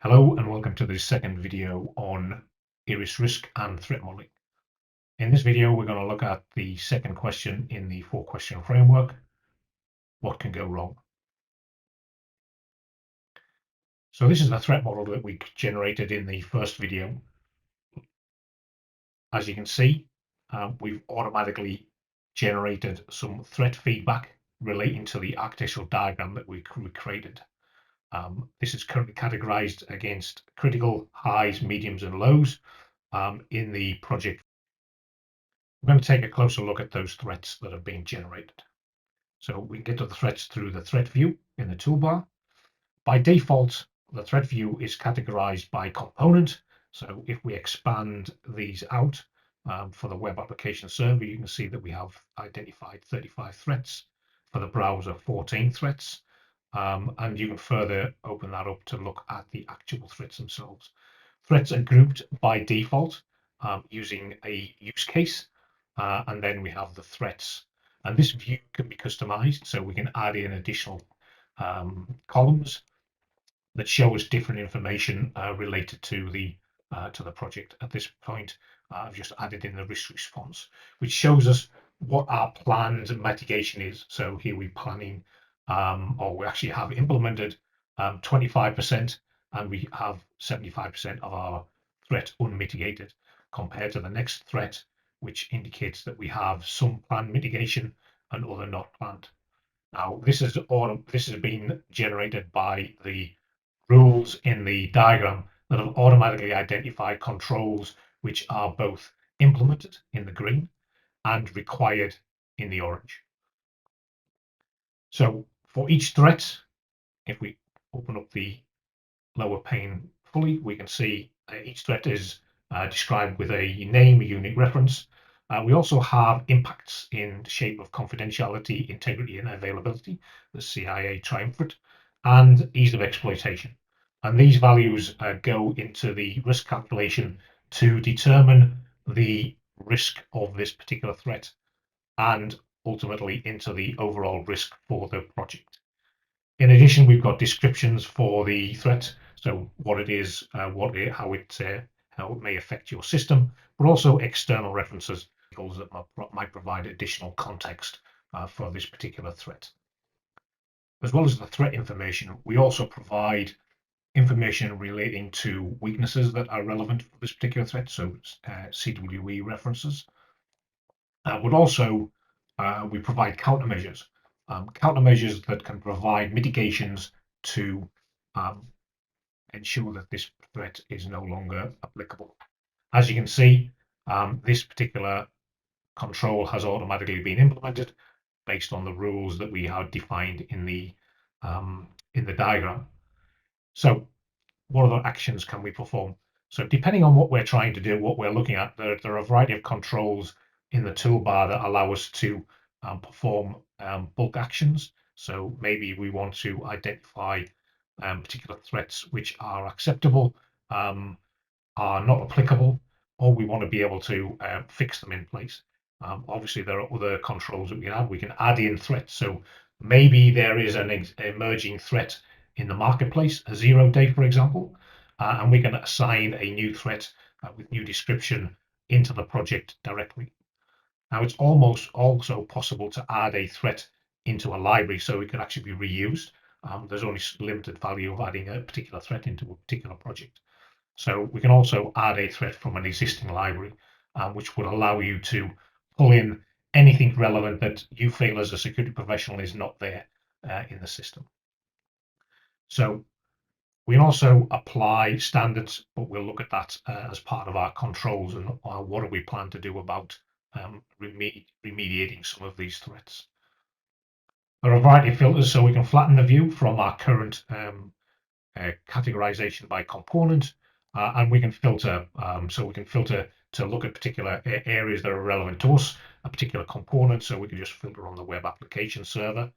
Hello and welcome to the second video on IriusRisk and threat modeling. In this video, we're going to look at the second question in the 4-question framework. What can go wrong? So this is the threat model that we generated in the first video. As you can see, we've automatically generated some threat feedback relating to the architectural diagram that we created. This is currently categorized against critical, highs, mediums, and lows in the project. We're going to take a closer look at those threats that have been generated. So we can get to the threats through the threat view in the toolbar. By default, the threat view is categorized by component. So if we expand these out for the web application server, you can see that we have identified 35 threats. For the browser, 14 threats. And you can further open that up to look at the actual threats themselves. Threats are grouped by default using a use case. And then we have the threats. And this view can be customized, so we can add in additional columns that show us different information related to the project. At this point, I've just added in the risk response, which shows us what our planned mitigation is. So here we're planning, or we actually have implemented 25%, and we have 75% of our threat unmitigated, compared to the next threat, which indicates that we have some planned mitigation and other not planned. Now, this has been generated by the rules in the diagram that have automatically identified controls which are both implemented in the green and required in the orange. So for each threat, if we open up the lower pane fully, we can see each threat is described with a name, a unique reference. We also have impacts in the shape of confidentiality, integrity, and availability, the CIA triumvirate, and ease of exploitation. And these values go into the risk calculation to determine the risk of this particular threat and ultimately into the overall risk for the project. In addition, we've got descriptions for the threat, so what it is, how it may affect your system, but also external references that might provide additional context for this particular threat. As well as the threat information, we also provide information relating to weaknesses that are relevant for this particular threat, so CWE references. But also, we provide countermeasures. Countermeasures that can provide mitigations to ensure that this threat is no longer applicable. As you can see, this particular control has automatically been implemented based on the rules that we have defined in the diagram. So what other actions can we perform? So depending on what we're trying to do, what we're looking at, there are a variety of controls in the toolbar that allow us to perform bulk actions. So maybe we want to identify particular threats which are acceptable, are not applicable, or we want to be able to fix them in place. Obviously, there are other controls that we can have. We can add in threats. So maybe there is an emerging threat in the marketplace, a 0-day, for example, and we can assign a new threat with new description into the project directly. Now, it's almost also possible to add a threat into a library, so it can actually be reused. There's only limited value of adding a particular threat into a particular project. So we can also add a threat from an existing library, which would allow you to pull in anything relevant that you feel as a security professional is not there in the system. So we can also apply standards, but we'll look at that as part of our controls and what do we plan to do about remediating some of these threats. There are a variety of filters, so we can flatten the view from our current categorization by component, and we can filter. So we can filter to look at particular areas that are relevant to us, a particular component. So we can just filter on the web application server.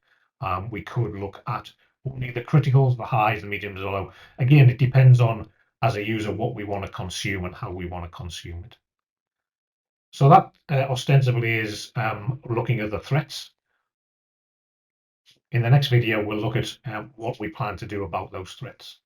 We could look at only the criticals, the highs, the mediums, the low. Again, it depends on, as a user, what we want to consume and how we want to consume it. So that ostensibly is looking at the threats. In the next video, we'll look at what we plan to do about those threats.